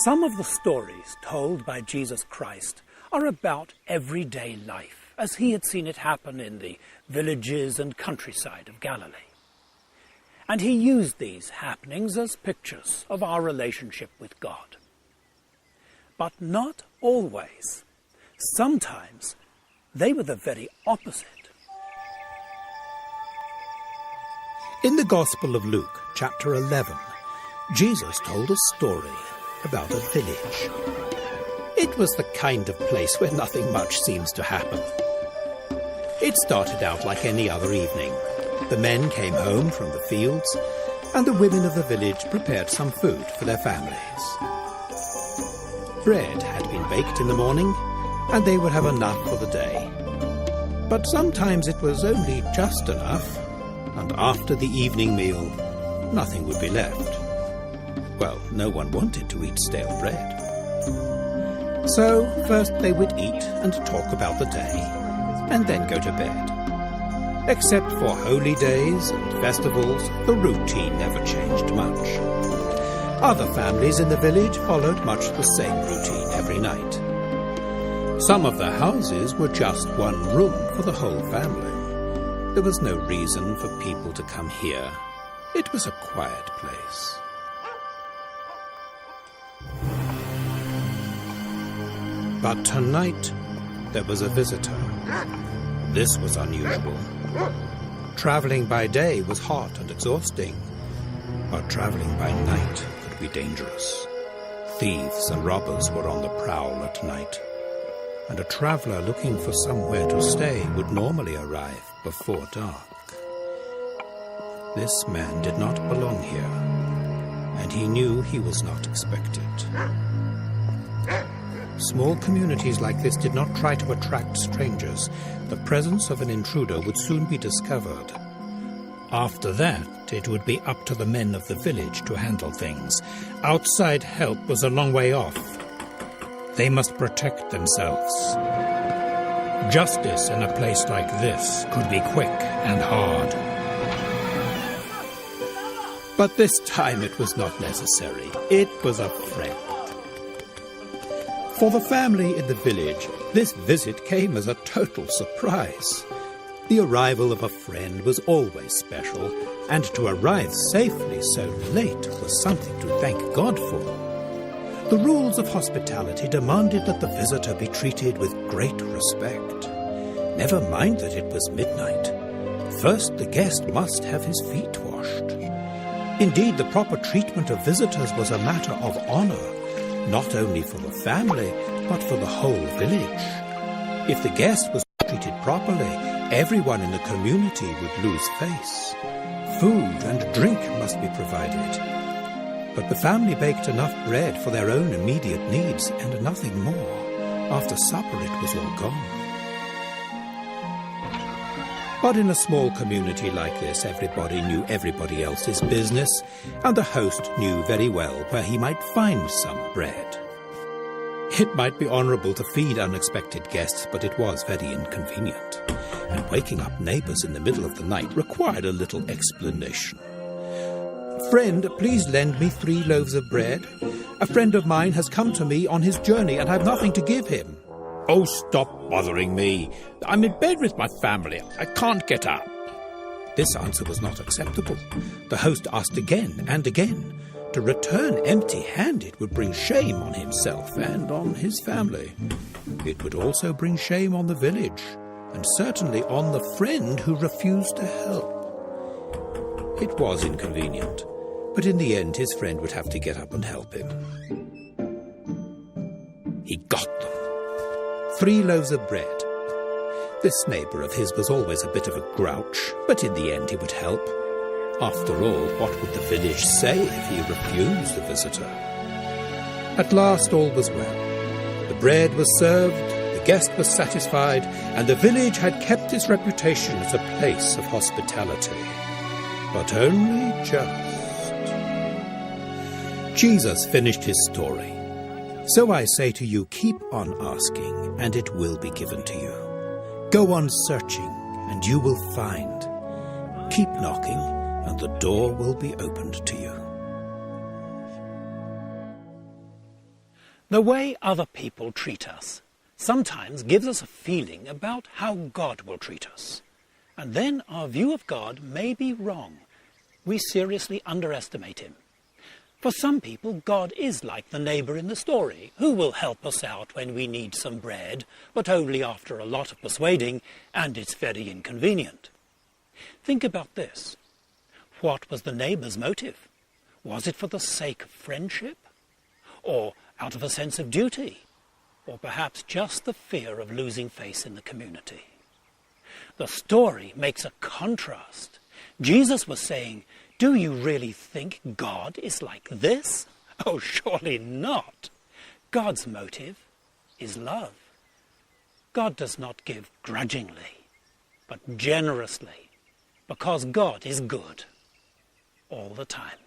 Some of the stories told by Jesus Christ are about everyday life, as he had seen it happen in the villages and countryside of Galilee. And he used these happenings as pictures of our relationship with God. But not always. Sometimes they were the very opposite. In the Gospel of Luke, chapter 11, Jesus told a story about a village. It was the kind of place where nothing much seems to happen. It started out like any other evening. The men came home from the fields, and the women of the village prepared some food for their families. Bread had been baked in the morning, and they would have enough for the day. But sometimes it was only just enough, and after the evening meal, nothing would be left. Well, no one wanted to eat stale bread. So first they would eat and talk about the day, and then go to bed. Except for holy days and festivals, the routine never changed much. Other families in the village followed much the same routine every night. Some of the houses were just one room for the whole family. There was no reason for people to come here. It was a quiet place. But tonight, there was a visitor. This was unusual. Traveling by day was hot and exhausting, but traveling by night could be dangerous. Thieves and robbers were on the prowl at night, and a traveler looking for somewhere to stay would normally arrive before dark. This man did not belong here, and he knew he was not expected. Small communities like this did not try to attract strangers. The presence of an intruder would soon be discovered. After that, it would be up to the men of the village to handle things. Outside help was a long way off. They must protect themselves. Justice in a place like this could be quick and hard. But this time it was not necessary. It was a friend. For the family in the village, this visit came as a total surprise. The arrival of a friend was always special, and to arrive safely so late was something to thank God for. The rules of hospitality demanded that the visitor be treated with great respect. Never mind that it was midnight. First, the guest must have his feet washed. Indeed, the proper treatment of visitors was a matter of honor, not only for the family, but for the whole village. If the guest was treated properly, everyone in the community would lose face. Food and drink must be provided. But the family baked enough bread for their own immediate needs and nothing more. After supper, it was all gone. But in a small community like this, everybody knew everybody else's business, and the host knew very well where he might find some bread. It might be honourable to feed unexpected guests, but it was very inconvenient, and waking up neighbours in the middle of the night required a little explanation. "Friend, please lend me 3 loaves of bread. A friend of mine has come to me on his journey, and I've nothing to give him." "Oh, stop bothering me. I'm in bed with my family. I can't get up." This answer was not acceptable. The host asked again and again. To return empty-handed would bring shame on himself and on his family. It would also bring shame on the village, and certainly on the friend who refused to help. It was inconvenient, but in the end his friend would have to get up and help him. He got them. 3 loaves of bread. This neighbour of his was always a bit of a grouch, but in the end he would help. After all, what would the village say if he refused the visitor? At last all was well. The bread was served, the guest was satisfied, and the village had kept its reputation as a place of hospitality. But only just. Jesus finished his story. So I say to you, keep on asking, and it will be given to you. Go on searching, and you will find. Keep knocking, and the door will be opened to you. The way other people treat us sometimes gives us a feeling about how God will treat us. And then our view of God may be wrong. We seriously underestimate him. For some people, God is like the neighbour in the story, who will help us out when we need some bread, but only after a lot of persuading, and it's very inconvenient. Think about this. What was the neighbour's motive? Was it for the sake of friendship? Or out of a sense of duty? Or perhaps just the fear of losing face in the community? The story makes a contrast. Jesus was saying, do you really think God is like this? Oh, surely not. God's motive is love. God does not give grudgingly, but generously, because God is good all the time.